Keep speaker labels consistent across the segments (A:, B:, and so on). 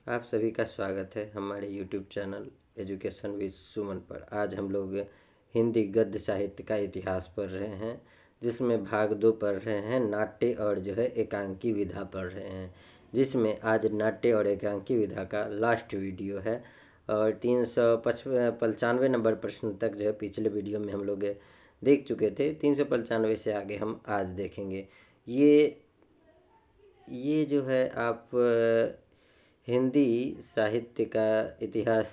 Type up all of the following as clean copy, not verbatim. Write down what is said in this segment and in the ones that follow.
A: आप सभी का स्वागत है हमारे YouTube चैनल एजुकेशन विद सुमन पर। आज हम लोग हिंदी गद्य साहित्य का इतिहास पढ़ रहे हैं, जिसमें भाग 2 पढ़ रहे हैं। नाट्य और एकांकी विधा पढ़ रहे हैं, जिसमें आज नाट्य और एकांकी विधा का लास्ट वीडियो है। और 395 नंबर प्रश्न तक पिछले वीडियो में हम लोग देख चुके थे। 395 से आगे हम आज देखेंगे। ये आप हिंदी साहित्य का इतिहास,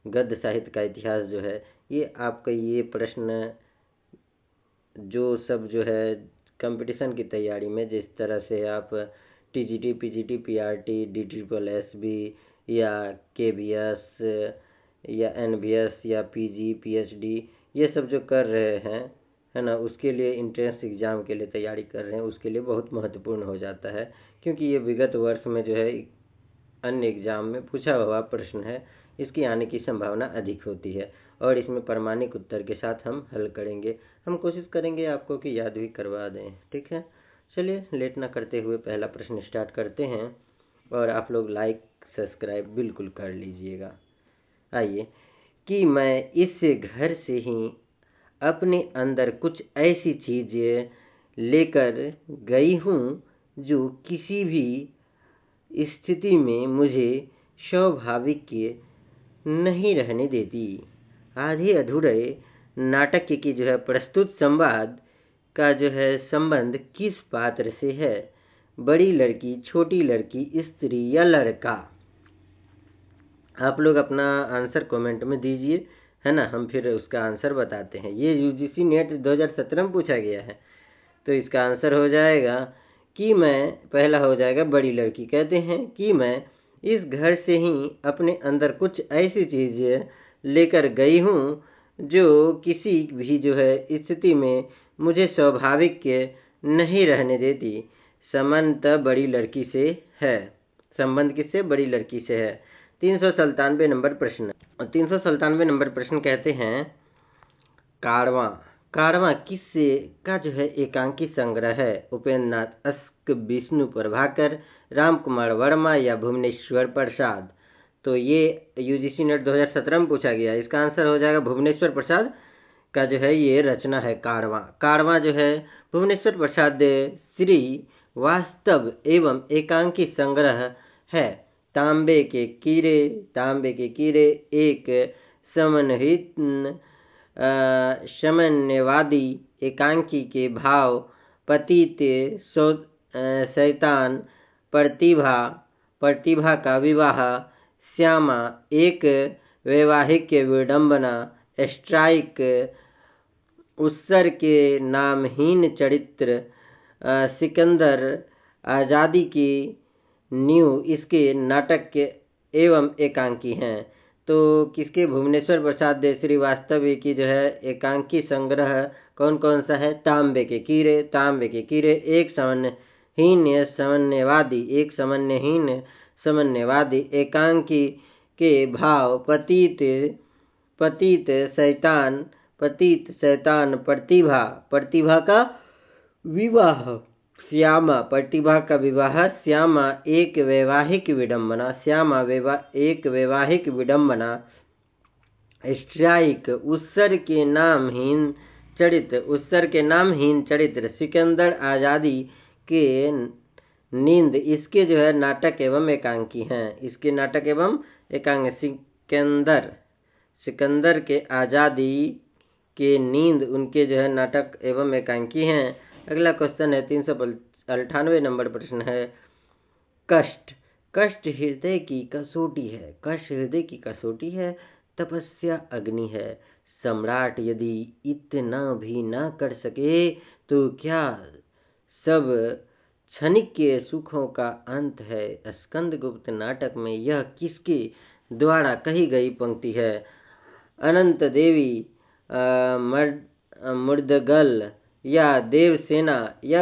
A: गद्य साहित्य का इतिहास ये आपका ये प्रश्न सब कंपटीशन की तैयारी में, जिस तरह से आप टीजीटी, पीजीटी, पीआरटी, DSSB या केबीएस या एनबीएस या पीजी, पीएचडी ये सब जो कर रहे हैं, है ना, उसके लिए एंट्रेंस एग्ज़ाम के लिए तैयारी कर रहे हैं, उसके लिए बहुत महत्वपूर्ण हो जाता है। क्योंकि ये विगत वर्ष में अन्य एग्जाम में पूछा हुआ प्रश्न है, इसकी आने की संभावना अधिक होती है। और इसमें प्रामाणिक उत्तर के साथ हम हल करेंगे। हम कोशिश करेंगे आपको कि याद भी करवा दें, ठीक है। चलिए लेट ना करते हुए पहला प्रश्न स्टार्ट करते हैं, और आप लोग लाइक सब्सक्राइब बिल्कुल कर लीजिएगा। आइए, कि मैं इस घर से ही अपने अंदर कुछ ऐसी चीज़ें लेकर गई हूँ जो किसी भी स्थिति में मुझे स्वाभाविक नहीं रहने देती। आधे अधूरे नाटक की प्रस्तुत संवाद का संबंध किस पात्र से है? बड़ी लड़की, छोटी लड़की, स्त्री या लड़का? आप लोग अपना आंसर कमेंट में दीजिए, है ना। हम फिर उसका आंसर बताते हैं। ये यूजीसी नेट 2017 में पूछा गया है, तो इसका आंसर हो जाएगा कि मैं, पहला हो जाएगा बड़ी लड़की। कहते हैं कि मैं इस घर से ही अपने अंदर कुछ ऐसी चीज़ लेकर गई हूँ जो किसी भी स्थिति में मुझे स्वाभाविक नहीं रहने देती। संबंध बड़ी लड़की से है। संबंध किससे? बड़ी लड़की से है। 397 नंबर प्रश्न। 397 नंबर प्रश्न कहते हैं, कारवां। कारवां किससे का एकांकी संग्रह है? उपेंद्र नाथ अस्क, विष्णु प्रभाकर, राम कुमार वर्मा या भुवनेश्वर प्रसाद? तो ये यूजीसी नेट 2017 में पूछा गया। इसका आंसर हो जाएगा भुवनेश्वर प्रसाद का ये रचना है कारवां। कारवां भुवनेश्वर प्रसाद श्री वास्तव एवं एकांकी संग्रह है। तांबे के कीड़े, तांबे के कीड़े एक समन्वित साम्यवादी एकांकी के भाव, पतित शैतान, प्रतिभा, प्रतिभा का विवाह, श्यामा, एक वैवाहिक विडंबना, स्ट्राइक, उत्सर के नामहीन चरित्र, सिकंदर, आज़ादी की नींव इसके नाटक के एवं एकांकी हैं। तो किसके? भुवनेश्वर प्रसाद श्रीवास्तव की एकांकी संग्रह कौन कौन सा है? तांबे के कीड़े, तांबे के कीड़े एक समन्वहीन समन्वयवादी, एक समन्वयहीन समन्वयवादी, एकांकी के भाव, पतित पतित शैतान, पतित शैतान, प्रतिभा, प्रतिभा का विवाह, श्यामा, प्रतिभा का विवाह, श्यामा एक वैवाहिक विडंबना, श्यामा एक वैवाहिक विडंबना, स्ट्राइक उत्सर के नामहीन चरित्र, उत्सर के नामहीन चरित्र, सिकंदर, आज़ादी के नींद इसके नाटक एवं एकांकी हैं। इसके नाटक एवं एकांक। सिकंदर, सिकंदर के आज़ादी के नींद उनके नाटक एवं एकांकी हैं। अगला क्वेश्चन है 398 नंबर प्रश्न है, कष्ट। कष्ट हृदय की कसौटी है। कष्ट हृदय की कसौटी है, तपस्या अग्नि है। सम्राट यदि इतना भी ना कर सके तो क्या सब क्षणिक के सुखों का अंत है? स्कंदगुप्त नाटक में यह किसके द्वारा कही गई पंक्ति है? अनंत देवी, मुर्दगल या देवसेना या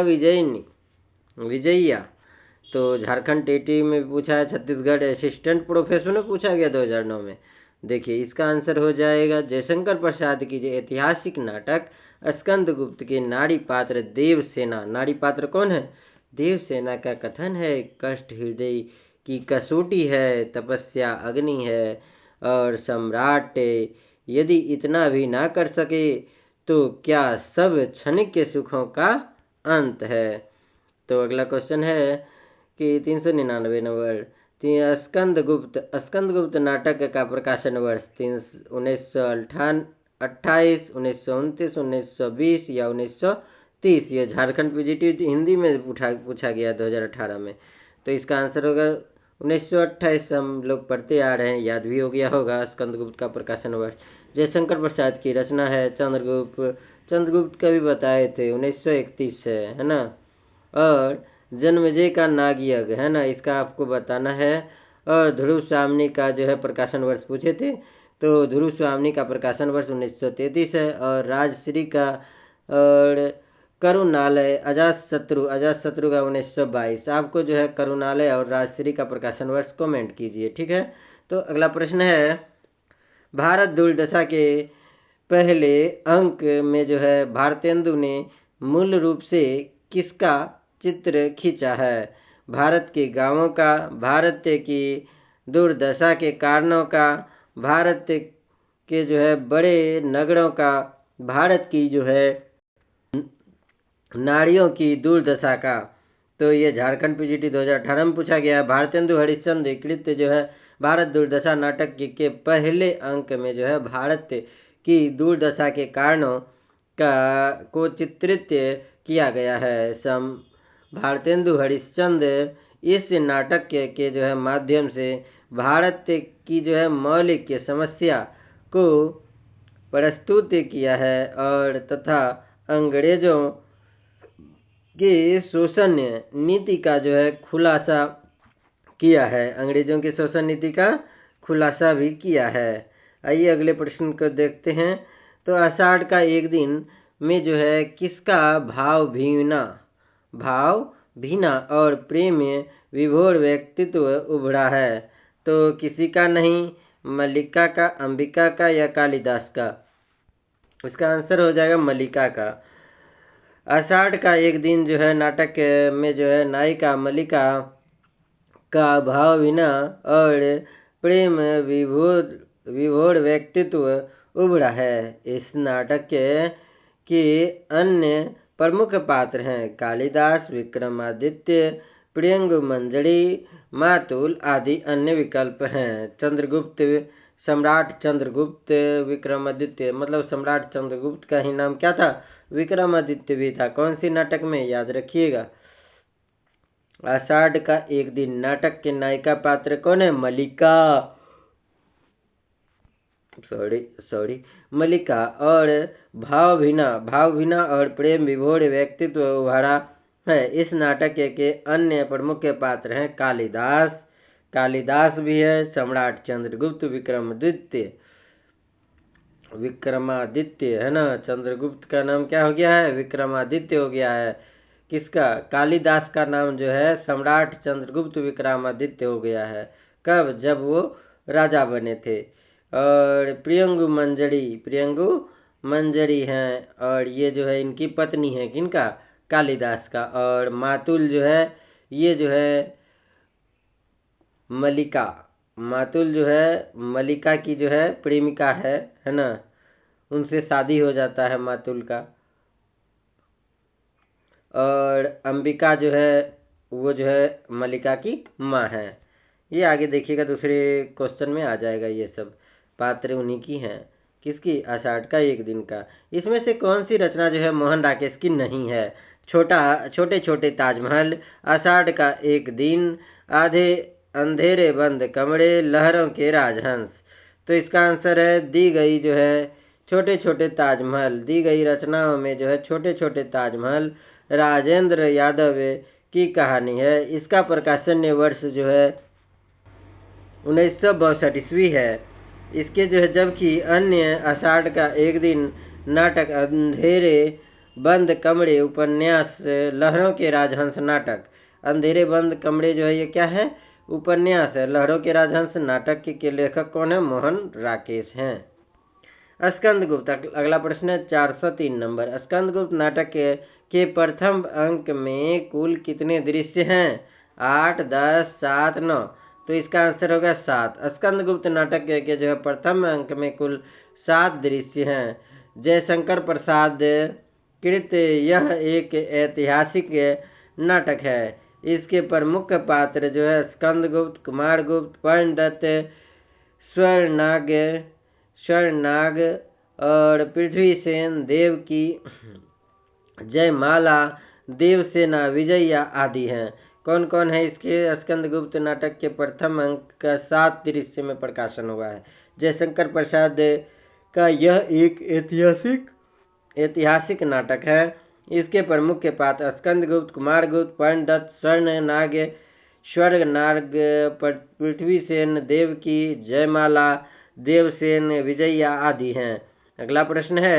A: विजया? तो झारखंड टेटी में पूछा है, छत्तीसगढ़ असिस्टेंट प्रोफेसर में पूछा गया 2009 में। देखिए इसका आंसर हो जाएगा जयशंकर प्रसाद की ऐतिहासिक नाटक स्कंदगुप्त के नारी पात्र देवसेना। नारी पात्र कौन है? देवसेना का कथन है, कष्ट हृदय की कसौटी है, तपस्या अग्नि है, और सम्राट यदि इतना भी ना कर सके तो क्या सब क्षणिक के सुखों का अंत है। तो अगला क्वेश्चन है कि 399 नंबर, स्कंदगुप्त नाटक का प्रकाशन वर्ष 1928, 1929, 1920 या 1930। ये झारखंड पीजीटी हिंदी में पूछा गया 2018 में। तो इसका आंसर होगा 1928। हम लोग पढ़ते आ रहे हैं, याद भी हो गया होगा। स्कंदगुप्त का प्रकाशन वर्ष जयशंकर प्रसाद की रचना है। चंद्रगुप्त कभी बताए थे 1931 है ना। और जन्मेजय का नागयज्ञ है ना, इसका आपको बताना है। और ध्रुव स्वामी का जो है प्रकाशन वर्ष पूछे थे, तो ध्रुव स्वामी का प्रकाशन वर्ष 1933 है। और राजश्री का और करुणालय अजातशत्रु का 1922। आपको जो है करुणालय और राजश्री का प्रकाशन वर्ष कमेंट कीजिए, ठीक है। तो अगला प्रश्न है, भारत दुर्दशा के पहले अंक में जो है भारतेंदु ने मूल रूप से किसका चित्र खींचा है। भारत के गांवों का, भारत की दुर्दशा के कारणों का, भारत के जो है बड़े नगरों का, भारत की जो है नारियों की दुर्दशा का। तो ये झारखंड पीजीटी 2018 में पूछा गया है। भारतेंदु हरिश्चंद्र कृत्य जो है भारत दुर्दशा नाटक के पहले अंक में जो है भारत की दुर्दशा के कारणों को चित्रित किया गया है। भारतेंदु हरिश्चंद्र इस नाटक के जो है माध्यम से भारत की जो है मौलिक समस्या को प्रस्तुत किया है और तथा अंग्रेजों के शोषण नीति का जो है खुलासा किया है। अंग्रेजों की शोषण नीति का खुलासा भी किया है। आइए अगले प्रश्न को देखते हैं। तो आषाढ़ का एक दिन में जो है किसका भाव भीना और प्रेम विभोर व्यक्तित्व उभरा है। तो किसी का नहीं, मल्लिका का, अंबिका का या कालिदास का। इसका आंसर हो जाएगा मल्लिका का। आषाढ़ का एक दिन जो है नाटक में जो है नायिका मल्लिका का भाव भीना और प्रेम विभोर व्यक्तित्व उभरा है। इस नाटक के अन्य प्रमुख पात्र हैं कालिदास, विक्रमादित्य, प्रियंगु मंजरी, मातुल आदि अन्य विकल्प हैं। सम्राट चंद्रगुप्त, विक्रमादित्य, मतलब सम्राट चंद्रगुप्त का ही नाम क्या था, विक्रमादित्य भी था। कौन सी नाटक में, याद रखिएगा। आषाढ़ का एक दिन नाटक के नायिका पात्र कौन है, मल्लिका, मल्लिका। और भावभीना और प्रेम विभोर व्यक्तित्व उभारा है। इस नाटक के अन्य प्रमुख पात्र हैं कालिदास भी है, सम्राट चंद्रगुप्त, विक्रमादित्य है ना। चंद्रगुप्त का नाम क्या हो गया है, विक्रमादित्य हो गया है। किसका, कालिदास का नाम जो है सम्राट चंद्रगुप्त विक्रमादित्य हो गया है। कब, जब वो राजा बने थे। और प्रियंगु मंजरी हैं, और ये जो है इनकी पत्नी है, किनका, कालिदास का। और मातुल जो है ये जो है मातुल जो है मल्लिका की जो है प्रेमिका है ना, उनसे शादी हो जाता है मातुल का। और अंबिका जो है वो जो है मल्लिका की माँ है। ये आगे देखिएगा दूसरे क्वेश्चन में आ जाएगा। ये सब पात्र उन्हीं की हैं। किसकी, आषाढ़ का एक दिन का। इसमें से कौन सी रचना जो है मोहन राकेश की नहीं है। छोटे छोटे ताजमहल, आषाढ़ का एक दिन, अंधेरे बंद कमरे, लहरों के राजहंस। तो इसका आंसर है दी गई जो है छोटे छोटे ताजमहल। दी गई रचनाओं में जो है छोटे छोटे ताजमहल राजेंद्र यादव की कहानी है। इसका प्रकाशन वर्ष जो है 1962 ईस्वी है। इसके जो है, जबकि अन्य आषाढ़ का एक दिन नाटक, अंधेरे बंद कमरे उपन्यास, लहरों के राजहंस नाटक। अंधेरे बंद कमरे जो है ये क्या है, उपन्यास है। लहरों के राजहंस नाटक के लेखक कौन है, मोहन राकेश हैं। स्कंदगुप्त, अगला प्रश्न है 403 नंबर। स्कंदगुप्त नाटक के प्रथम अंक में कुल कितने दृश्य हैं। 8, 10, 7, 9। तो इसका आंसर होगा 7। स्कंदगुप्त नाटक के जो है प्रथम अंक में कुल 7 दृश्य हैं। जयशंकर प्रसाद कृत यह एक ऐतिहासिक नाटक है। इसके प्रमुख पात्र जो है स्कंदगुप्त, कुमारगुप्त, पर्णदत्त, स्वर्णनाग स्वर्णनाग और पृथ्वीसेन, देवकी, जयमाला, देवसेना, विजया आदि हैं। कौन कौन है इसके स्कंदगुप्त नाटक के प्रथम अंक का 7 दृश्य में प्रकाशन हुआ है। जयशंकर प्रसाद का यह एक ऐतिहासिक नाटक है। इसके प्रमुख के पात्र स्कंदगुप्त, कुमारगुप्त, पर्णदत्त, स्वर्णनाग, स्वर्गनाग, पृथ्वीसेन, देवकी, जयमाला, देवसेन, विजया आदि हैं। अगला प्रश्न है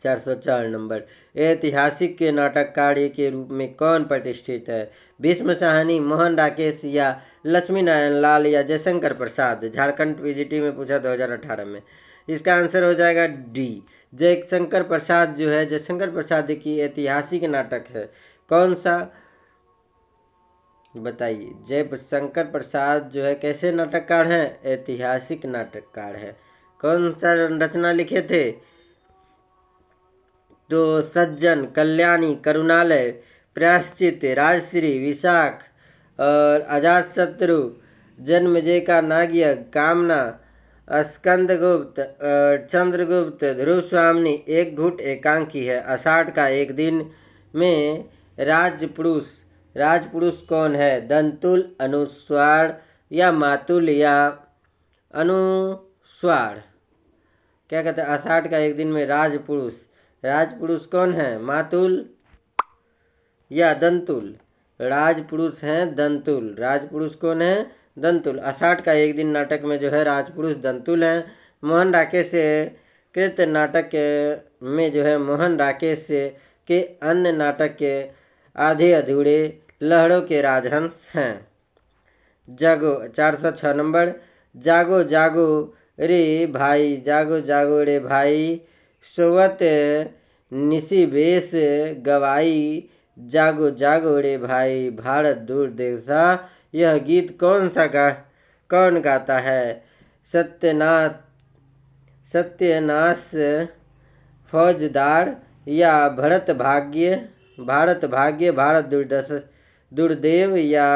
A: 404 नंबर। ऐतिहासिक के नाटककार के रूप में कौन प्रतिष्ठित है। भीष्म साहनी, मोहन राकेश या लक्ष्मी नारायण लाल या जयशंकर प्रसाद। झारखंड पीजीटी में पूछा 2018 में। इसका आंसर हो जाएगा डी, जयशंकर प्रसाद जो है जयशंकर प्रसाद की ऐतिहासिक नाटक है। कौन सा बताइए। जयशंकर प्रसाद जो है कैसे नाटककार हैं, ऐतिहासिक नाटककार है। कौन सा रचना लिखे थे, तो सज्जन, कल्याणी, करुणालय, प्रायश्चित, राजश्री, विशाख और अजातशत्रु, जन्मेजय का नागयज्ञ, कामना, स्कंदगुप्त, चंद्रगुप्त, ध्रुवस्वामिनी, एक घुट एकांकी है। आषाढ़ का एक दिन में राजपुरुष कौन है। दंतुल, अनुस्वार या मातुल या अनुस्वार। क्या कहते हैं, आषाढ़ का एक दिन में राजपुरुष कौन है, मातुल या दंतुल। राजपुरुष हैं दंतुल। राजपुरुष कौन है, दंतुल। आषाढ़ का एक दिन नाटक में जो है राजपुरुष दंतुल हैं। मोहन राकेश कृत नाटक में जो है मोहन राकेश के अन्य नाटक के आधे अधूरे लहरों के राजहंस हैं। जागो 406 नंबर। जागो जागो रे भाई, जागो जागो रे भाई, सोवत निसी बेस गवाई, जागो जागो रे भाई, भारत दूर देशा। यह गीत कौन गाता है। सत्यनाश फौजदार या भारत भाग्य, भारत दुर्देव या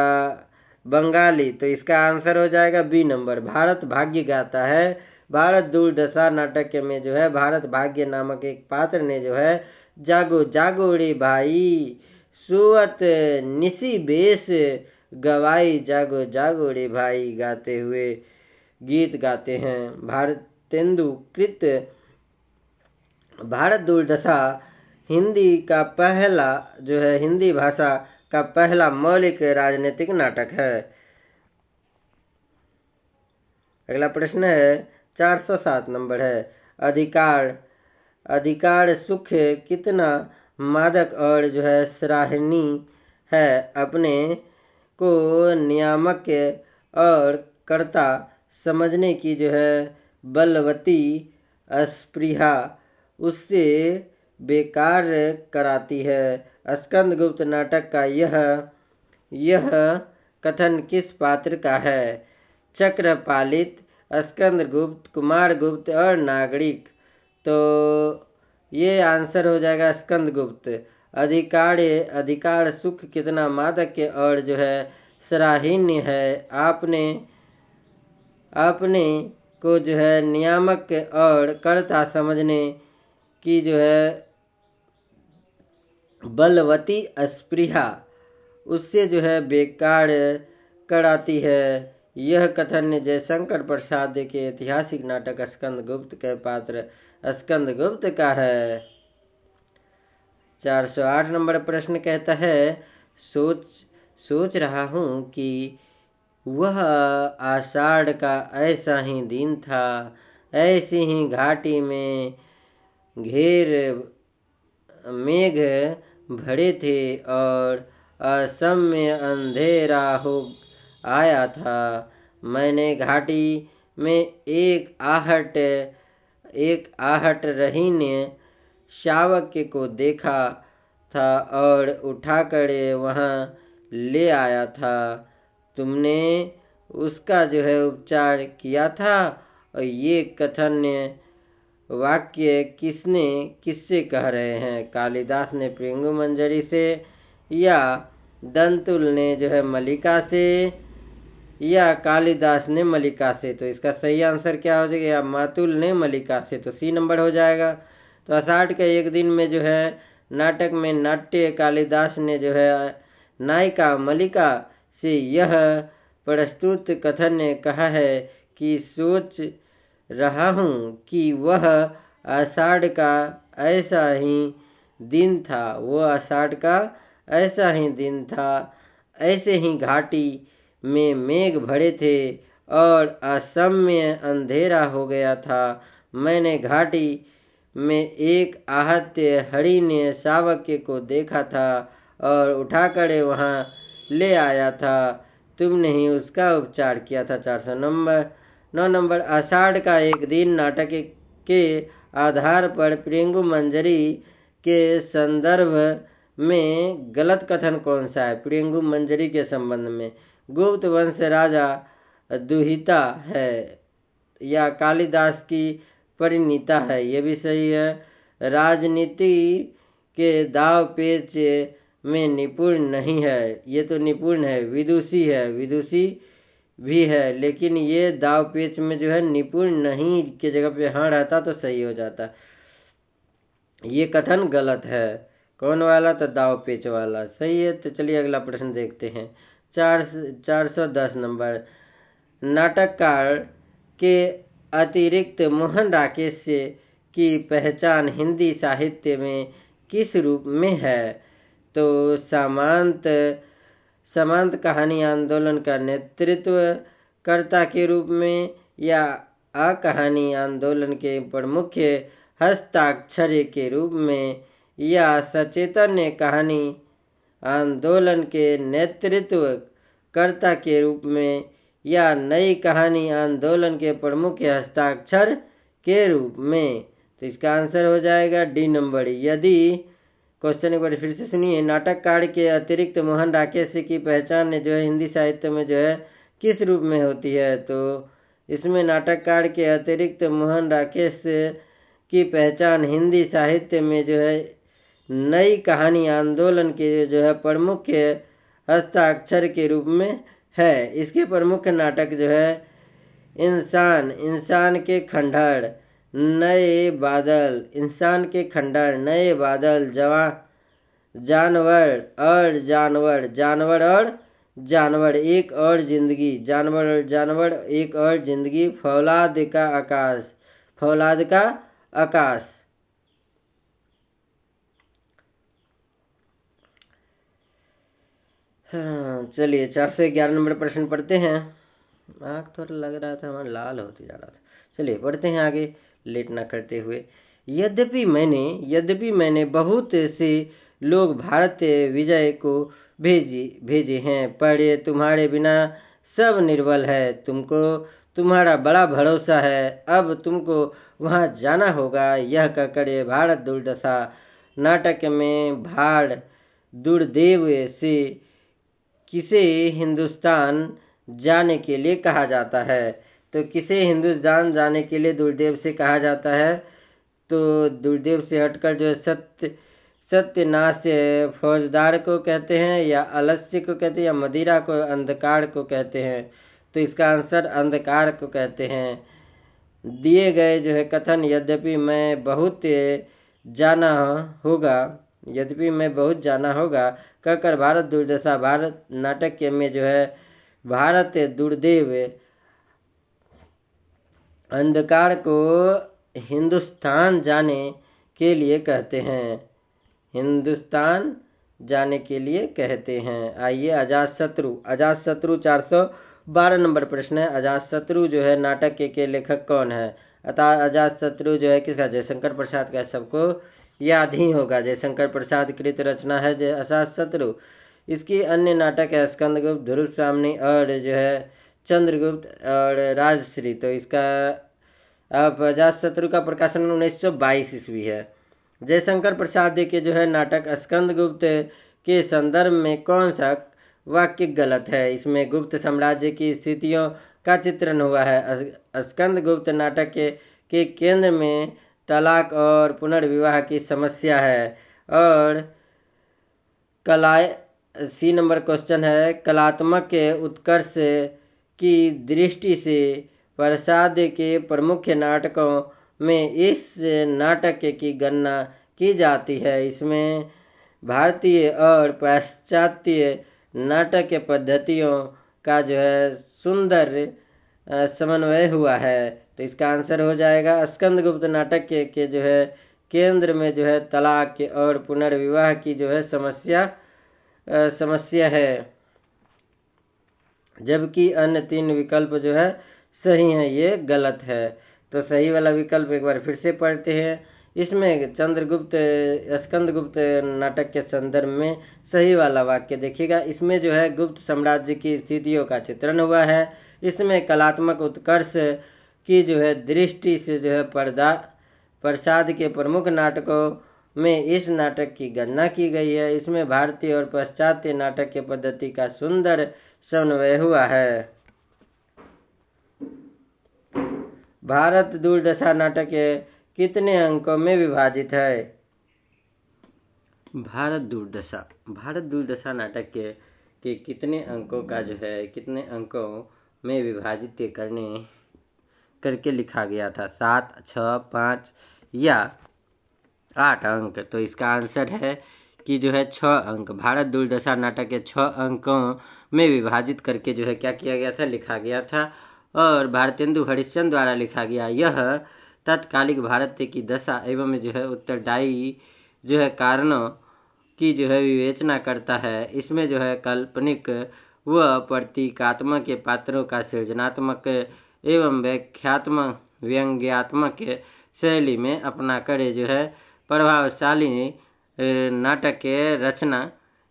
A: बंगाली। तो इसका आंसर हो जाएगा बी नंबर, भारत भाग्य गाता है। भारत दुर्दशा नाटक में जो है भारत भाग्य नामक एक पात्र ने जो है जागो जागो रे भाई, सुअत निसी बेस गवाई, जागो जागो रे भाई गाते हुए गीत गाते हैं। भारतेंदु कृत भारत दुर्दशा हिंदी भाषा का पहला मौलिक राजनीतिक नाटक है। अगला प्रश्न है 407 नंबर है। अधिकार सुख कितना मादक और जो है सराहनीय है। अपने को नियामक और कर्ता समझने की जो है बलवती स्पृहा उससे बेकार कराती है। स्कंदगुप्त नाटक का यह कथन किस पात्र का है। चक्रपालित, स्कंदगुप्त, कुमारगुप्त और नागरिक। तो ये आंसर हो जाएगा स्कंदगुप्त। अधिकार सुख कितना मादक और जो है सराहनीय है। आपने को जो है नियामक और कर्ता समझने की जो है बलवती स्पृहा उससे जो है बेकार कराती है। यह कथन जयशंकर प्रसाद के ऐतिहासिक नाटक स्कंदगुप्त के पात्र स्कंदगुप्त का है। 408 नंबर प्रश्न कहता है, सोच रहा हूँ कि वह आषाढ़ का ऐसा ही दिन था, ऐसी ही घाटी में घेर मेघ भरे थे और असमय अंधेरा हो आया था। मैंने घाटी में एक आहट रहीने शावक को देखा था और उठाकर वहाँ ले आया था, तुमने उसका जो है उपचार किया था। और ये कथन वाक्य किससे कह रहे हैं? कालिदास ने भृगु मंजरी से, या दंतुल ने जो है मल्लिका से, या कालिदास ने मल्लिका से। तो इसका सही आंसर क्या हो जाएगा? या मातुल ने मल्लिका से, तो सी नंबर हो जाएगा। तो आषाढ़ के एक दिन में जो है नाटक में नाट्य कालिदास ने जो है नायिका मल्लिका से यह प्रस्तुत कथन ने कहा है कि सोच रहा हूँ कि वह आषाढ़ का ऐसा ही दिन था, वो आषाढ़ का ऐसा ही दिन था, ऐसे ही घाटी में मेघ भरे थे और असमय अंधेरा हो गया था। मैंने घाटी में एक आहत हरिण शावक को देखा था और उठाकर वहाँ ले आया था, तुमने ही उसका उपचार किया था। 409 नंबर, आषाढ़ का एक दिन नाटक के आधार पर भृगु मंजरी के संदर्भ में गलत कथन कौन सा है? भृगु मंजरी के संबंध में गुप्त वंश राजा दुहिता है या कालिदास की परिणीता है, ये भी सही है। राजनीति के दाव पेच में निपुण नहीं है, ये तो निपुण है। विदुषी है, विदुषी भी है, लेकिन ये दाव पेच में जो है निपुण नहीं के जगह पे हाँ रहता तो सही हो जाता। ये कथन गलत है। कौन वाला? तो दाव पेच वाला सही है। तो चलिए अगला प्रश्न देखते हैं। 410 नंबर, नाटककार के अतिरिक्त मोहन राकेश की पहचान हिंदी साहित्य में किस रूप में है? तो सामंत कहानी आंदोलन का नेतृत्व कर्ता के रूप में, या कहानी आंदोलन के प्रमुख हस्ताक्षर के रूप में, या सचेतन कहानी आंदोलन के नेतृत्व कर्ता के रूप में, या नई कहानी आंदोलन के प्रमुख हस्ताक्षर के रूप में। तो इसका आंसर हो जाएगा डी नंबर। यदि क्वेश्चन एक बार फिर से सुनिए, नाटककार के अतिरिक्त मोहन राकेश की पहचान जो है हिंदी साहित्य में जो है किस रूप में होती है? तो इसमें नाटककार के अतिरिक्त मोहन राकेश की पहचान हिंदी साहित्य में जो है नई कहानी आंदोलन के जो है प्रमुख हस्ताक्षर के रूप में है। इसके प्रमुख नाटक जो है इंसान के खंडहर, नए बादल, इंसान के खंडहर, नए बादल, जानवर और जानवर, एक और जिंदगी, जानवर और जानवर, एक और जिंदगी, फौलाद का आकाश। हाँ, चलिए 411 नंबर प्रश्न पढ़ते हैं। आँख थोड़ा लग रहा था, हमारा लाल होते जा रहा था। चलिए पढ़ते हैं आगे लेट ना करते हुए। यद्यपि मैंने बहुत से लोग भारत विजय को भेजे हैं, पर तुम्हारे बिना सब निर्बल है। तुमको तुम्हारा बड़ा भरोसा है, अब तुमको वहाँ जाना होगा। यह कहकर भारत दुर्दशा नाटक में भाड़ दुर्देव से किसे हिंदुस्तान जाने के लिए कहा जाता है? तो किसे हिंदुस्तान जाने के लिए दुर्देव से कहा जाता है? तो दुर्देव से हटकर जो सत्यनाश फौजदार को कहते हैं, या आलस्य को कहते हैं, या मदिरा को, अंधकार को कहते हैं। तो इसका आंसर अंधकार को कहते हैं। दिए गए जो है कथन यद्यपि मैं बहुत जाना होगा कहकर भारत दुर्दशा भारत नाटक में जो है भारत दुर्देव अंधकार को हिंदुस्तान जाने के लिए कहते हैं, हिंदुस्तान जाने के लिए कहते हैं। आइए अजातशत्रु 412 नंबर प्रश्न है। अजातशत्रु जो है नाटक के लेखक कौन है? अतः अजातशत्रु जो है किसका? जयशंकर प्रसाद का। सबको याद ही होगा, जयशंकर प्रसाद कृत रचना है अजातशत्रु। इसकी अन्य नाटक है स्कंदगुप्त, ध्रुव सामनी और जो है चंद्रगुप्त और राजश्री। तो इसका अब अजातशत्रु का प्रकाशन 1922 ईस्वी है। जयशंकर प्रसाद के जो है नाटक स्कंदगुप्त के संदर्भ में कौन सा वाक्य गलत है। इसमें गुप्त साम्राज्य की स्थितियों का चित्रण हुआ है। स्कंदगुप्त नाटक के केंद्र में तलाक और पुनर्विवाह की समस्या है। और कला सी नंबर क्वेश्चन है, कलात्मक के उत्कर्ष की दृष्टि से प्रसाद के प्रमुख नाटकों में इस नाटक की गणना की जाती है। इसमें भारतीय और पाश्चात्य नाटक के पद्धतियों का जो है सुंदर समन्वय हुआ है। तो इसका आंसर हो जाएगा स्कंदगुप्त नाटक के जो है केंद्र में जो है तलाक और पुनर्विवाह की जो है समस्या है, जबकि अन्य 3 विकल्प जो है सही हैं, ये गलत है। तो सही वाला विकल्प एक बार फिर से पढ़ते हैं। इसमें स्कंदगुप्त नाटक के संदर्भ में सही वाला वाक्य देखिएगा। इसमें जो है गुप्त साम्राज्य की स्थितियों का चित्रण हुआ है। इसमें कलात्मक उत्कर्ष की जो है दृष्टि से जो है प्रसाद के प्रमुख नाटकों में इस नाटक की गणना की गई है। इसमें भारतीय और पाश्चात्य नाटक के पद्धति का सुंदर समन्वय हुआ है। भारत दुर्दशा नाटक कितने अंकों में विभाजित है? भारत दुर्दशा नाटक के कितने अंकों का जो है कितने अंकों में विभाजित करके लिखा गया था? 7, 6, 5 या 8 अंक। तो इसका आंसर है कि जो है 6 अंक। भारत दुर्दशा नाटक के 6 अंकों में विभाजित करके जो है क्या किया गया था, लिखा गया था। और भारतेंदु हरिश्चंद्र द्वारा लिखा गया। यह तत्कालिक भारत की दशा एवं जो है उत्तरदायी जो है कारणों की जो है विवेचना करता है। इसमें जो है काल्पनिक व प्रतीकात्मक के पात्रों का सृजनात्मक एवं व्यंग्यात्मक शैली में अपना कर जो है प्रभावशाली नाटक के रचना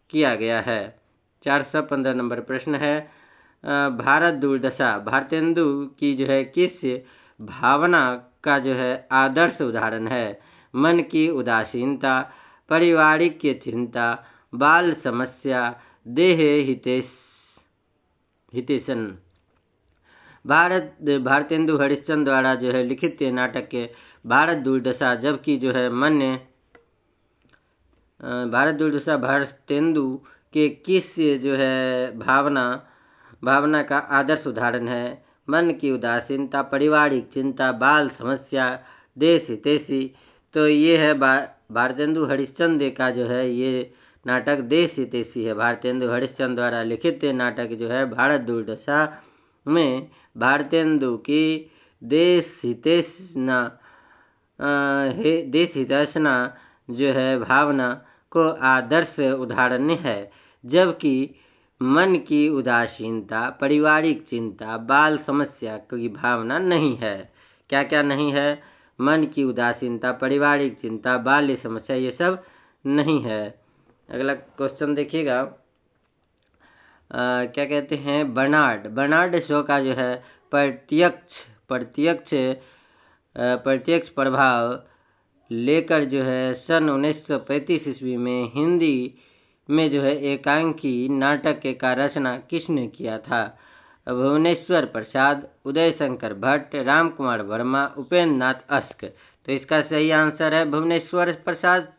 A: किया गया है। 415 नंबर प्रश्न है, भारत दुर्दशा भारतेंदु की जो है किस भावना का जो है आदर्श उदाहरण है? मन की उदासीनता, पारिवारिक चिंता, बाल समस्या, देह हितैषण। भारतेंदु हरिश्चंद्र द्वारा जो है लिखित नाटक के भारत दुर्दशा, जबकि जो है भारत दुर्दशा भारतेंदु के किस जो है भावना का आदर्श उदाहरण है? मन की उदासीनता, पारिवारिक चिंता, बाल समस्या, देश हितैषी। तो ये है भारतेंदु हरिश्चंद्र का जो है ये नाटक देश हितैषी है। भारतेंदु हरिश्चंद्र द्वारा लिखित नाटक जो है भारत दुर्दशा में भारतेंदु की देश हितैषणा जो है भावना को आदर्श उदाहरण है, जबकि मन की उदासीनता, पारिवारिक चिंता, बाल समस्या की भावना नहीं है। क्या क्या नहीं है? मन की उदासीनता, पारिवारिक चिंता, बाल समस्या, ये सब नहीं है। अगला क्वेश्चन देखिएगा, क्या कहते हैं? बर्नार्ड शो का जो है प्रत्यक्ष प्रभाव लेकर जो है सन 1935 ईस्वी में हिंदी में जो है एकांकी नाटक का रचना किसने किया था? भुवनेश्वर प्रसाद, उदय शंकर भट्ट, राम कुमार वर्मा, उपेंद्र नाथ अस्क। तो इसका सही आंसर है भुवनेश्वर प्रसाद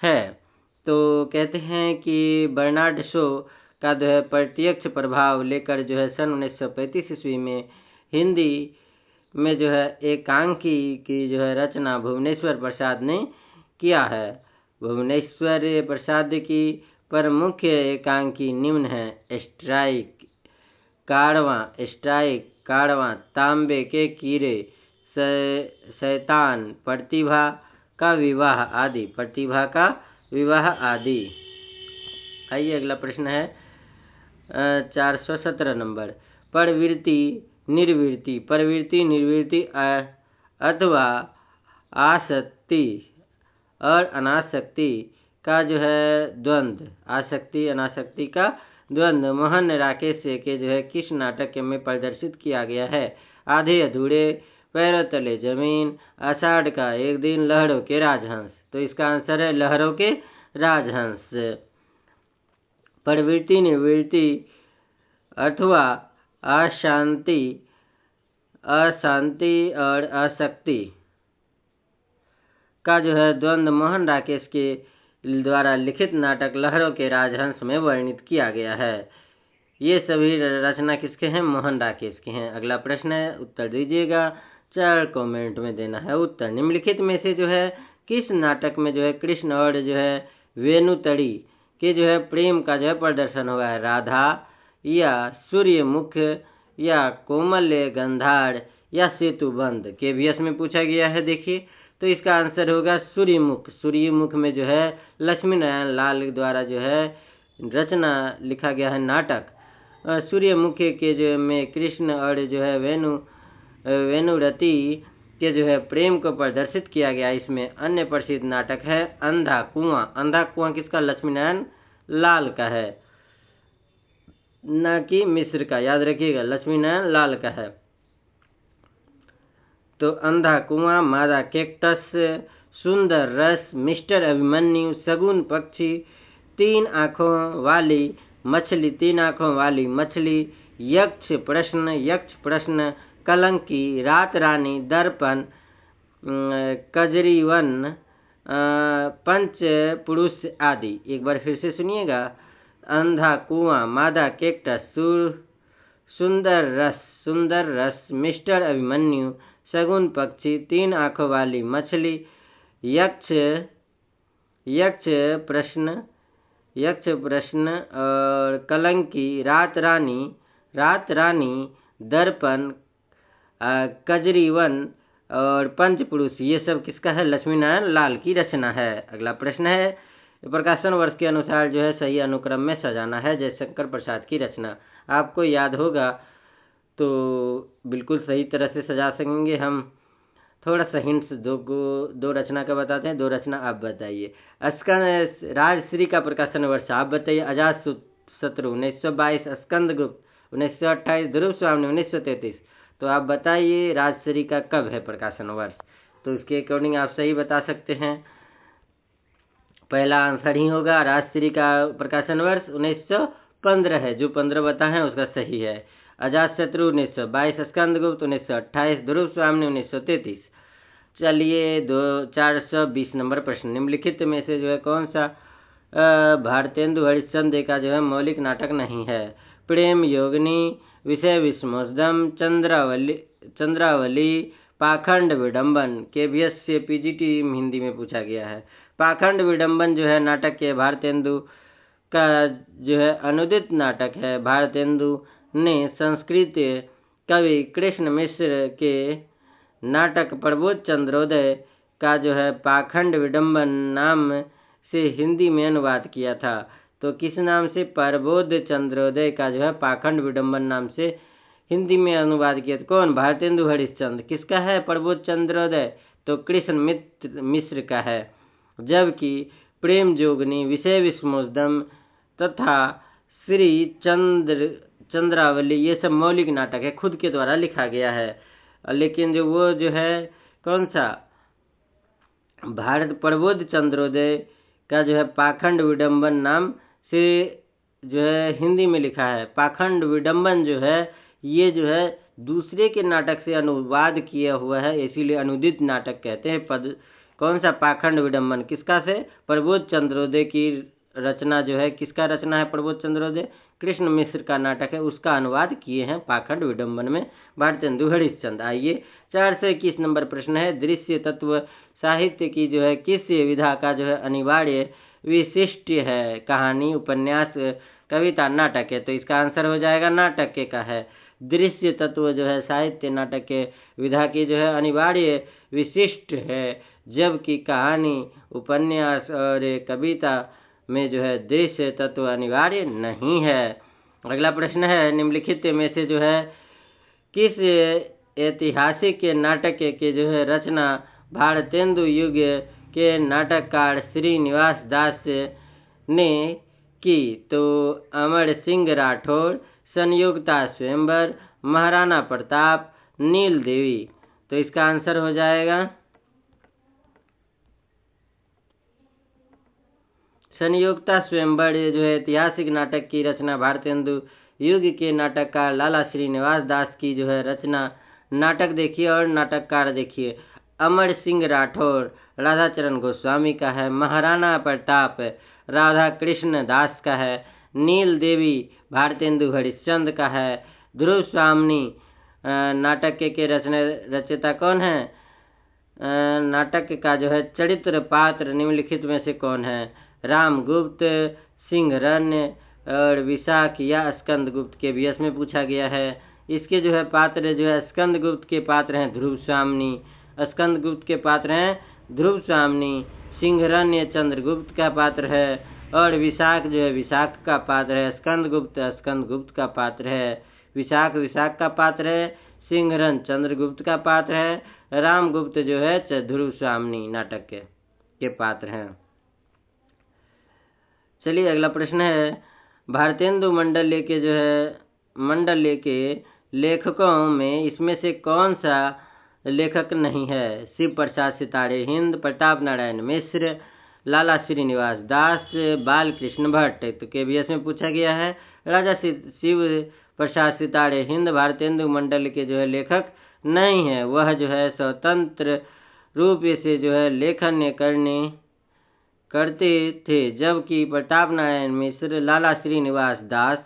A: है। तो कहते हैं कि बर्नार्ड शो का जो है प्रत्यक्ष प्रभाव लेकर जो है सन 1935 ईस्वी में हिंदी में जो है एकांकी की जो है रचना भुवनेश्वर प्रसाद ने किया है। भुवनेश्वर प्रसाद की प्रमुख एकांकी निम्न है: स्ट्राइक, कारवां, तांबे के कीड़े, शैतान, प्रतिभा का विवाह आदि। आइए अगला प्रश्न है 417 नंबर, प्रवृत्ति निर्वृत्ति अथवा आसक्ति और अनासक्ति का जो है द्वंद्व, आसक्ति अनासक्ति का द्वंद्व मोहन राकेश के जो है किस नाटक में प्रदर्शित किया गया है? आधे अधूरे, पैरों तले जमीन, आषाढ़ का एक दिन, लहरों के राजहंस। तो इसका आंसर है लहरों के राजहंस। प्रवृत्ति निवृत्ति अथवा अशांति अशांति और अशक्ति का जो है द्वंद्व मोहन राकेश के द्वारा लिखित नाटक लहरों के राजहंस में वर्णित किया गया है। ये सभी रचना किसके हैं? मोहन राकेश के हैं। अगला प्रश्न है, उत्तर दीजिएगा, 4 कमेंट में देना है उत्तर। निम्नलिखित में से जो है किस नाटक में जो है कृष्ण और जो है वेणुतड़ी के जो है प्रेम का जो है प्रदर्शन हुआ है? राधा या सूर्यमुख या कोमल्य गंधार या सेतुबंध? केवीएस में पूछा गया है। देखिए, तो इसका आंसर होगा सूर्यमुख। सूर्यमुख में जो है लक्ष्मी नारायण लाल द्वारा जो है रचना लिखा गया है नाटक। सूर्यमुख के जो में कृष्ण और जो है वेणुरति के जो है प्रेम को प्रदर्शित किया गया। इसमें अन्य प्रसिद्ध नाटक है अंधा कुआं। अंधा कुआं किसका? लक्ष्मी नारायण लाल का है, ना कि मिश्र का। याद रखिएगा, लक्ष्मी नारायण लाल का है। तो अंधा कुआं, मादा कैक्टस, सुंदर रस, मिस्टर अभिमन्यु, शगुन पक्षी, 3 आँखों वाली मछली, यक्ष प्रश्न, कलंकी, रात रानी, दर्पण, कजरीवन, पंच पुरुष आदि। एक बार फिर से सुनिएगा। अंधा कुआं, मादा कैक्टस, सुंदर रस, मिस्टर अभिमन्यु, शगुन पक्षी, 3 आँखों वाली मछली, यक्ष प्रश्न और कलंकी, रात रानी, दर्पण, कजरीवन और पंचपुरुष, ये सब किसका है? लक्ष्मी नारायण लाल की रचना है। अगला प्रश्न है, प्रकाशन वर्ष के अनुसार जो है सही अनुक्रम में सजाना है। जयशंकर प्रसाद की रचना आपको याद होगा तो बिल्कुल सही तरह से सजा सकेंगे हम। थोड़ा सा हिंट्स दो रचना का बताते हैं, 2 रचना आप बताइए। राजश्री का प्रकाशन वर्ष आप बताइए। अजातशत्रु 1922, स्कंदगुप्त 1928, ध्रुव स्वामी 1933। तो आप बताइए राजश्री का कब है प्रकाशन वर्ष? तो इसके अकॉर्डिंग आप सही बता सकते हैं। पहला आंसर ही होगा, राजश्री का प्रकाशन वर्ष 1915 है। जो 15 बता है उसका सही है। अजातशत्रु 1922, स्कंदगुप्त 1928, ध्रुव स्वामी 1933। चलिए 420 नंबर प्रश्न। निम्नलिखित में से जो है कौन सा भारतेंदु हरिश्चंद्र का जो है मौलिक नाटक नहीं है? प्रेम योगिनी, विषय विस्मोदम, चंद्रावली, पाखंड विडंबन। केवीएस से पीजीटी हिंदी में पूछा गया है। पाखंड विडंबन जो है नाटक के भारतेंदु का जो है अनुदित नाटक है। भारतेंदु ने संस्कृत कवि कृष्ण मिश्र के नाटक प्रबोध चंद्रोदय का जो है पाखंड विडंबन नाम से हिंदी में अनुवाद किया था। तो किस नाम से? प्रबोध चंद्रोदय का जो है पाखंड विडंबन नाम से हिंदी में अनुवाद किया था। कौन? भारतेंदु हरिश्चंद्र। किसका है प्रबोध चंद्रोदय? तो कृष्ण मिश्र का है। जबकि प्रेम जोगनी, विषय विस्मोदम तथा श्री चंद्रावली ये सब मौलिक नाटक है, खुद के द्वारा लिखा गया है। लेकिन जो वो जो है कौन सा भारत प्रबोध चंद्रोदय का जो है पाखंड विडंबन नाम से जो है हिंदी में लिखा है। पाखंड विडंबन जो है ये जो है दूसरे के नाटक से अनुवाद किया हुआ है, इसीलिए अनुदित नाटक कहते हैं। कौन सा पाखंड विडंबन किसका से? प्रबोध चंद्रोदय की रचना जो है, किसका रचना है प्रबोध चंद्रोदय? कृष्ण मिश्र का नाटक है, उसका अनुवाद किए हैं पाखंड विडंबन में भारतेंदु हरिश्चंद्र। आइए 421 नंबर प्रश्न है, दृश्य तत्व साहित्य की जो है किस विधा का जो है अनिवार्य विशिष्ट है? कहानी, उपन्यास, कविता, नाटक है। तो इसका आंसर हो जाएगा नाटक के का है। दृश्य तत्व जो है साहित्य नाटक के विधा की जो है अनिवार्य विशिष्ट है, जबकि कहानी, उपन्यास और कविता में जो है दृश्य तत्व अनिवार्य नहीं है। अगला प्रश्न है, निम्नलिखित में से जो है किस ऐतिहासिक नाटक के जो है रचना भारतेंदु युग के नाटककार श्रीनिवास दास ने की? तो अमर सिंह राठौर, संयुक्ता स्वयंवर, महाराणा प्रताप, नील देवी। तो इसका आंसर हो जाएगा संयोगता स्वयंवर जो है ऐतिहासिक नाटक की रचना भारतेंदु युग के नाटककार लाला श्रीनिवास दास की जो है रचना। नाटक देखिए और नाटककार देखिए। अमर सिंह राठौर राधाचरण गोस्वामी का है। महाराणा प्रताप राधा कृष्ण दास का है। नील देवी भारतेंदु हरिश्चंद्र का है। ध्रुव स्वामी नाटक के रचयिता कौन है? नाटक का जो है चरित्र पात्र निम्नलिखित में से कौन है? रामगुप्त, सिंहरन्य और विशाख या स्कंदगुप्त के भी इसमें पूछा गया है। इसके जो है पात्र जो है स्कंदगुप्त के पात्र हैं ध्रुव स्वामी। स्कंदगुप्त के पात्र हैं ध्रुव स्वामी। सिंहरन्य चंद्रगुप्त का पात्र है और विशाख जो है विशाख का पात्र है। स्कंदगुप्त का पात्र है। विशाख का पात्र है। सिंहरन चंद्रगुप्त का पात्र है। रामगुप्त जो है ध्रुव स्वामी नाटक के पात्र हैं। चलिए अगला प्रश्न है, भारतेंदु मंडल्य के लेखकों में इसमें से कौन सा लेखक नहीं है? शिव प्रसाद सितारे, हिंद प्रताप नारायण मिश्र, लाला श्रीनिवास दास, बालकृष्ण भट्ट। तो केबीएस में पूछा गया है। राजा शिव प्रसाद सितारे हिंद भारतेंदु मंडल के जो है लेखक नहीं है। वह जो है स्वतंत्र रूप से जो है लेखन करते थे, जबकि प्रताप नारायण मिश्र, लाला श्रीनिवास दास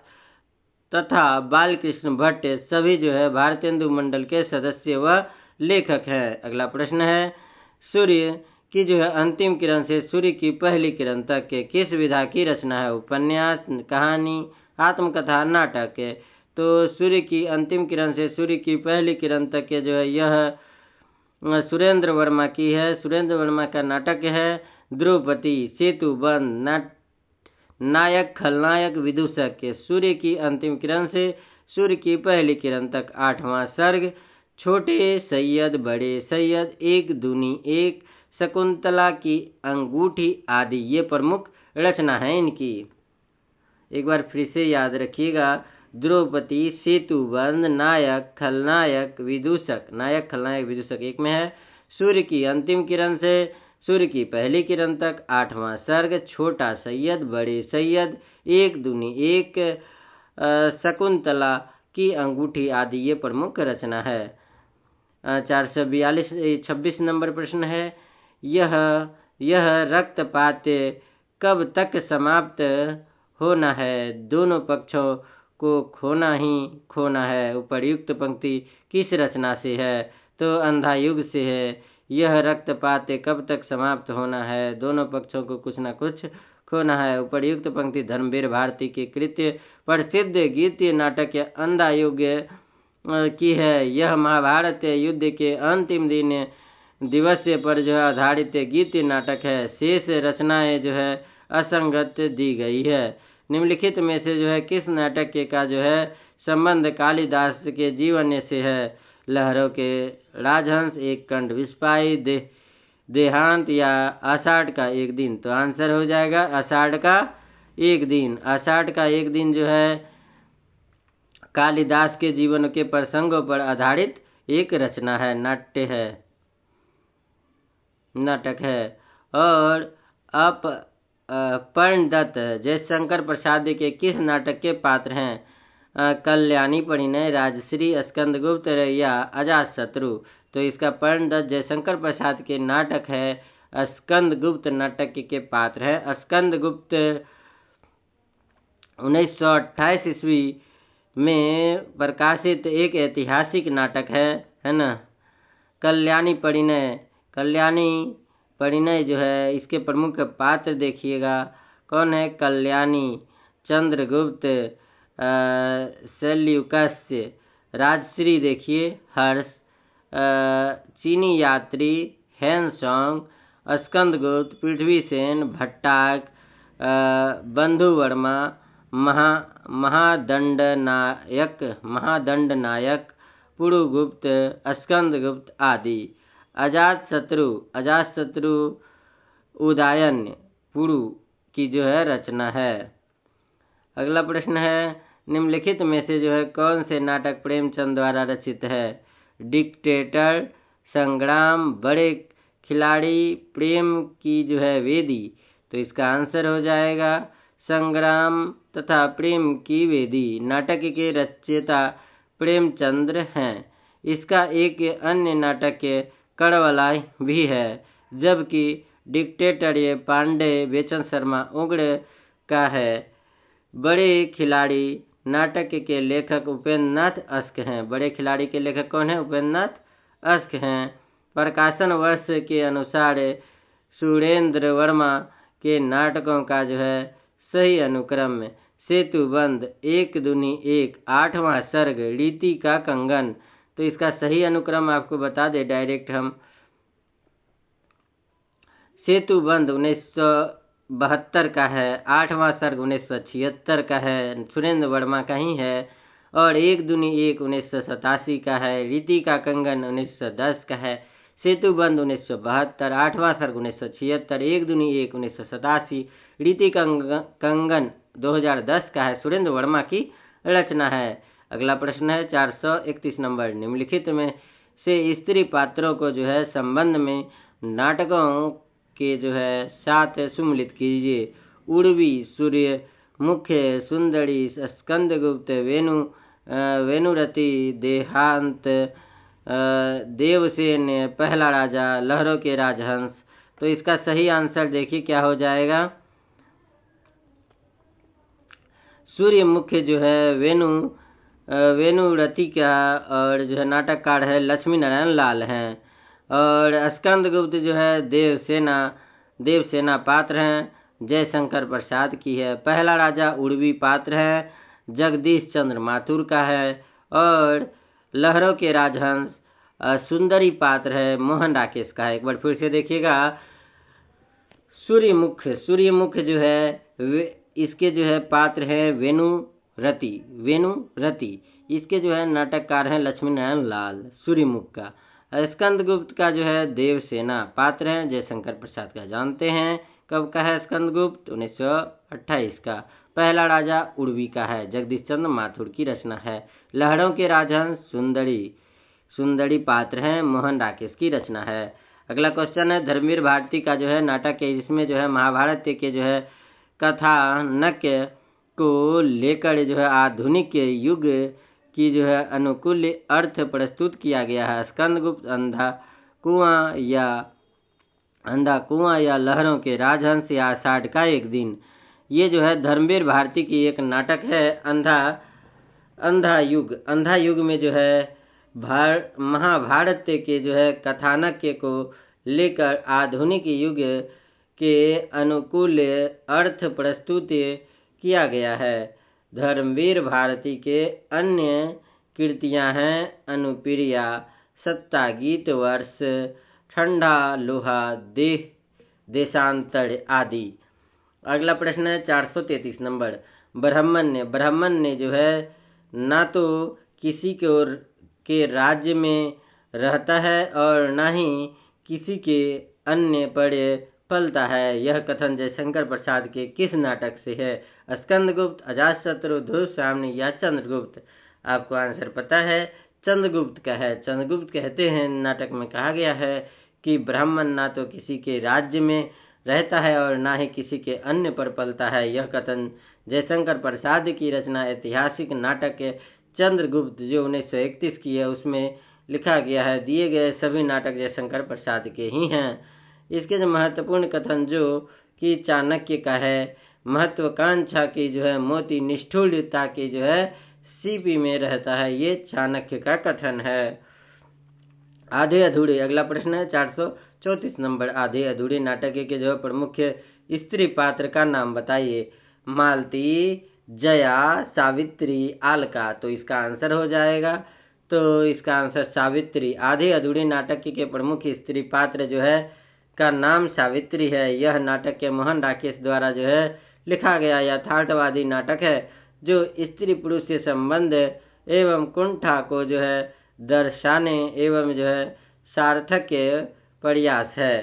A: तथा बालकृष्ण भट्ट सभी जो है भारतेंदु मंडल के सदस्य व लेखक हैं। अगला प्रश्न है, सूर्य की जो है अंतिम किरण से सूर्य की पहली किरण तक के किस विधा की रचना है? उपन्यास, कहानी, आत्मकथा, नाटक। तो सूर्य की अंतिम किरण से सूर्य की पहली किरण तक के जो है यह सुरेंद्र वर्मा की है। सुरेंद्र वर्मा का नाटक है द्रौपदी, सेतुबंध, नायक, खलनायक, विदूषक के। सूर्य की अंतिम किरण से सूर्य की पहली किरण तक 8वां सर्ग, छोटे सैयद, बड़े सैयद, एक दूनी एक, शकुंतला की अंगूठी आदि ये प्रमुख रचना है इनकी। एक बार फिर से याद रखिएगा, द्रौपदी, सेतुबंध, नायक, खलनायक, विदूषक। नायक, खलनायक, विदूषक एक में है। सूर्य की अंतिम किरण से सूर्य की पहली किरण तक 8वां सर्ग, छोटा सैयद, बड़े सैयद, एक दूनी एक, शकुंतला की अंगूठी आदि ये प्रमुख रचना है। 426 नंबर प्रश्न है, यह रक्तपात कब तक समाप्त होना है? दोनों पक्षों को खोना ही खोना है। उपर्युक्त पंक्ति किस रचना से है? तो अंधा युग से है। यह रक्तपात कब तक समाप्त होना है? दोनों पक्षों को कुछ न कुछ खोना है। उपर्युक्त पंक्ति धर्मवीर भारती के कृत्य प्रसिद्ध गीतीय नाटक अंधा युग की है। यह महाभारत युद्ध के अंतिम दिवस पर जो है आधारित गीतीय नाटक है। शेष रचनाएं जो है असंगत दी गई है। निम्नलिखित में से जो है किस नाटक का जो है संबंध कालिदास के जीवन से है? लहरों के राजहंस, एक कंठ विस्पाई, देहांत या आषाढ़ का एक दिन। तो आंसर हो जाएगा आषाढ़ का एक दिन। आषाढ़ का एक दिन जो है कालिदास के जीवन के प्रसंगों पर आधारित एक रचना है, नाटक है। और पर्णदत्त जयशंकर प्रसाद के किस नाटक के पात्र हैं? कल्याणी, परिणय, राजश्री, स्कंदगुप्त या अजातशत्रु। तो इसका पर्णदत्त जयशंकर प्रसाद के नाटक है स्कंदगुप्त नाटक के पात्र हैं। स्कंदगुप्त 1928 ईस्वी में प्रकाशित एक ऐतिहासिक नाटक है ना। कल्याणी परिणय जो है इसके प्रमुख पात्र देखिएगा कौन है? कल्याणी, चंद्रगुप्त, सेल्यूकस, राजश्री देखिए हर्ष, चीनी यात्री हेनसोंग, स्कंदगुप्त पृथ्वीसेन, भट्टाक, बंधु वर्मा, महादंडनायक, पुरुगुप्त, स्कंदगुप्त आदि। अजातशत्रु उदयन पुरु की जो है रचना है। अगला प्रश्न है, निम्नलिखित में से जो है कौन से नाटक प्रेमचंद द्वारा रचित है? डिक्टेटर, संग्राम, बड़े खिलाड़ी, प्रेम की जो है वेदी, तो इसका आंसर हो जाएगा संग्राम तथा प्रेम की वेदी। नाटक के रचयिता प्रेमचंद्र हैं। इसका एक अन्य नाटक कड़वलाई भी है, जबकि डिक्टेटर ये पांडे बेचन शर्मा उग्र का है। बड़े खिलाड़ी नाटक के लेखक उपेंद्र नाथ अस्क हैं। बड़े खिलाड़ी के लेखक कौन है? उपेंद्र नाथ अस्क हैं। प्रकाशन वर्ष के अनुसार सुरेंद्र वर्मा के नाटकों का जो है सही अनुक्रम सेतुबंध, एक दूनी एक, 8वां सर्ग, रीति का कंगन। तो इसका सही अनुक्रम आपको बता दे डायरेक्ट हम। सेतुबंध 1972 का है, 8वां सर्ग 1976 का है, सुरेंद्र वर्मा का ही है। और एक दूनी एक 1987 का है, रीति का कंगन 1910 का है, सेतुबंध 1972, 8वां सर्ग 1976, एक दूनी एक 1987, रीति कंगन 2010 का है, सुरेंद्र वर्मा की रचना है। अगला प्रश्न है 431 नंबर। निम्नलिखित में से स्त्री पात्रों को जो है संबंध में नाटकों के जो है साथ सम्मिलित कीजिए। उर्वी, सूर्य मुख्य, सुंदरी, स्कंदगुप्त, वेनुरति, देहांत, देवसेन, पहला राजा, लहरों के राजहंस। तो इसका सही आंसर देखिए क्या हो जाएगा। सूर्य मुख्य जो है वेनुरति का और जो है नाटककार है लक्ष्मी नारायण लाल हैं। और स्कंदगुप्त जो है देवसेना पात्र हैं, जयशंकर प्रसाद की है। पहला राजा उर्वी पात्र है, जगदीश चंद्र माथुर का है। और लहरों के राजहंस सुंदरी पात्र है, मोहन राकेश का है। एक बार फिर से देखिएगा। सूर्यमुख जो है इसके जो है पात्र है वेनुरति। इसके जो है नाटककार हैं लक्ष्मी नारायण लाल, सूर्यमुख का। स्कंदगुप्त का जो है देवसेना पात्र हैं, जयशंकर प्रसाद का। जानते हैं कब का है स्कंदगुप्त? 1928 का। पहला राजा उर्वी का है, जगदीश चंद्र माथुर की रचना है। लहरों के राजहंस सुंदरी पात्र हैं, मोहन राकेश की रचना है। अगला क्वेश्चन है धर्मवीर भारती का जो है नाटक है, जिसमें जो है महाभारत के जो है कथानक को लेकर जो है आधुनिक युग की जो है अनुकूल अर्थ प्रस्तुत किया गया है। स्कंदगुप्त, अंधा कुआं या लहरों के राजहंस या आषाढ़ का एक दिन। ये जो है धर्मवीर भारती की एक नाटक है। अंधा युग में जो है महाभारत के जो है कथानक को लेकर आधुनिक युग के अनुकूल अर्थ प्रस्तुत किया गया है। धर्मवीर भारती के अन्य कृतियां हैं अनुप्रिया, सत्ता, गीत वर्ष, ठंडा लोहा, देशांतर आदि। अगला प्रश्न है 433 नंबर। ब्राह्मण्य जो है ना तो किसी के राज्य में रहता है और ना ही किसी के अन्य पर पलता है। यह कथन जयशंकर प्रसाद के किस नाटक से है? स्कंदगुप्त, अजातशत्रु, धूर्तराष्ट्र या चंद्रगुप्त? आपको आंसर पता है, चंद्रगुप्त का है। चंद्रगुप्त कहते हैं नाटक में कहा गया है कि ब्राह्मण ना तो किसी के राज्य में रहता है और ना ही किसी के अन्य पर पलता है। यह कथन जयशंकर प्रसाद की रचना ऐतिहासिक नाटक चंद्रगुप्त जो 1931 की है उसमें लिखा गया है। दिए गए सभी नाटक जयशंकर प्रसाद के ही हैं। इसके जो महत्वपूर्ण कथन जो कि चाणक्य का है, महत्वाकांक्षा की जो है मोती निष्ठुरता की जो है सीपी में रहता है, ये चाणक्य का कथन है। आधे अधूरे। अगला प्रश्न है 434 नंबर। आधे अधूरे नाटक के जो प्रमुख स्त्री पात्र का नाम बताइए। मालती, जया, सावित्री, आलका। तो इसका आंसर हो जाएगा, तो इसका आंसर सावित्री। आधे अधूरे नाटक के प्रमुख स्त्री पात्र जो है का नाम सावित्री है। यह नाटक के मोहन राकेश द्वारा जो है लिखा गया यथार्थवादी नाटक है, जो स्त्री पुरुष से संबंध एवं कुंठा को जो है दर्शाने एवं जो है सार्थक प्रयास है।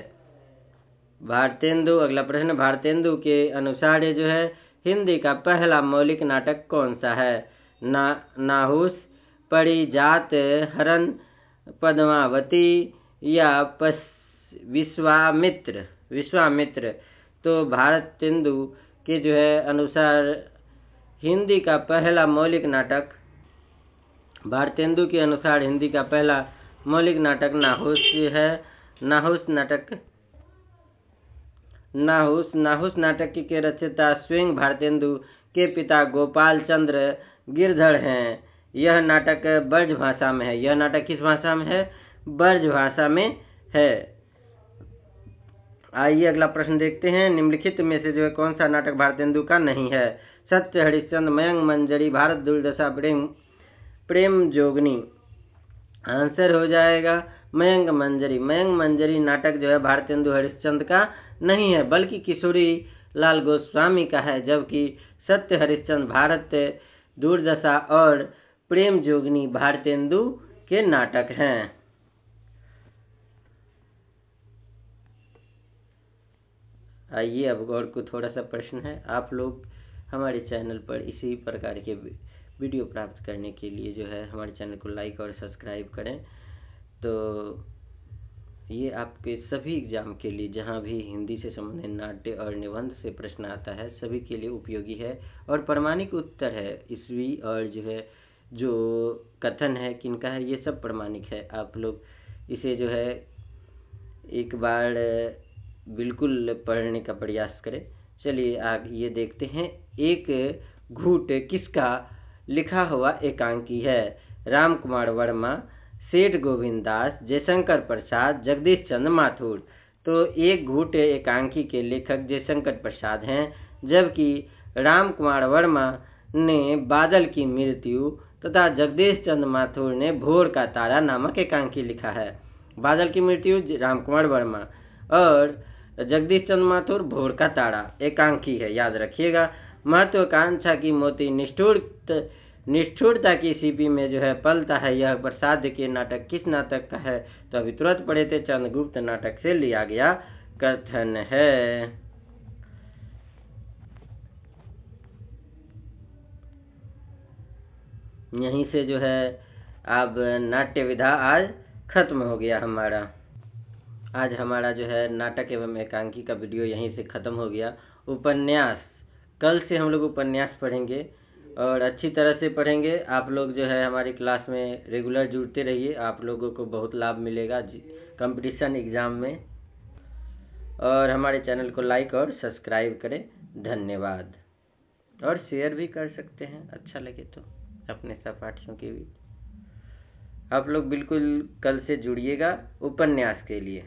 A: भारतेंदु। अगला प्रश्न, भारतेंदु के अनुसार जो है हिंदी का पहला मौलिक नाटक कौन सा है? नाहुस, परिजात, हरण, पद्मावती या विश्वामित्र? तो भारतेंदु के जो है अनुसार हिंदी का पहला मौलिक नाटक, भारतेंदु के अनुसार हिंदी का पहला मौलिक नाटक नाहुस है। नाहुस नाटक के रचयिता स्वयं भारतेंदु के पिता गोपाल चंद्र गिरधर हैं। यह नाटक ब्रज भाषा में है। यह नाटक किस भाषा में है? ब्रज भाषा में है। आइए अगला प्रश्न देखते हैं। निम्नलिखित में से जो है कौन सा नाटक भारतेंदु का नहीं है? सत्य हरिश्चंद्र, मयंक मंजरी, भारत दुर्दशा, प्रेम जोगनी। आंसर हो जाएगा मयंक मंजरी। मयंक मंजरी नाटक जो है भारतेंदु हरिश्चंद्र का नहीं है, बल्कि किशोरी लाल गोस्वामी का है, जबकि सत्य हरिश्चंद्र, भारत दुर्दशा और प्रेम जोगनी भारतेंदु के नाटक हैं। आइए अब और को थोड़ा सा प्रश्न है। आप लोग हमारे चैनल पर इसी प्रकार के वीडियो प्राप्त करने के लिए जो है हमारे चैनल को लाइक और सब्सक्राइब करें। तो ये आपके सभी एग्जाम के लिए, जहाँ भी हिंदी से संबंधित नाट्य और निबंध से प्रश्न आता है, सभी के लिए उपयोगी है और प्रमाणिक उत्तर है। ईस्वी और जो है जो कथन है किनका है, ये सब प्रमाणिक है। आप लोग इसे जो है एक बार बिल्कुल पढ़ने का प्रयास करें। चलिए आगे ये देखते हैं। एक घूट किसका लिखा हुआ एकांकी है? राम कुमार वर्मा, सेठ गोविंद दास, जयशंकर प्रसाद, जगदीश चंद्र माथुर। तो एक घूट एकांकी के लेखक जयशंकर प्रसाद हैं, जबकि राम कुमार वर्मा ने बादल की मृत्यु तथा जगदीश चंद्र माथुर ने भोर का तारा नामक एकांकी लिखा है। बादल की मृत्यु राम कुमार वर्मा और जगदीश चंद्र माथुर भोर का तारा एकांकी है, याद रखिएगा। महत्वाकांक्षा की मोती निष्ठुरता की सीपी में जो है पलता है, यह प्रसाद के नाटक किस नाटक का है? तो अभी तुरंत पढ़े थे, चंद्रगुप्त नाटक से लिया गया कथन है। यहीं से जो है अब नाट्य विधा आज खत्म हो गया हमारा। आज हमारा जो है नाटक एवं एकांकी का वीडियो यहीं से खत्म हो गया। उपन्यास, कल से हम लोग उपन्यास पढ़ेंगे और अच्छी तरह से पढ़ेंगे। आप लोग जो है हमारी क्लास में रेगुलर जुड़ते रहिए, आप लोगों को बहुत लाभ मिलेगा कंपटीशन एग्ज़ाम में। और हमारे चैनल को लाइक और सब्सक्राइब करें। धन्यवाद। और शेयर भी कर सकते हैं, अच्छा लगे तो अपने सहपाठियों के बीच। आप लोग बिल्कुल कल से जुड़िएगा उपन्यास के लिए।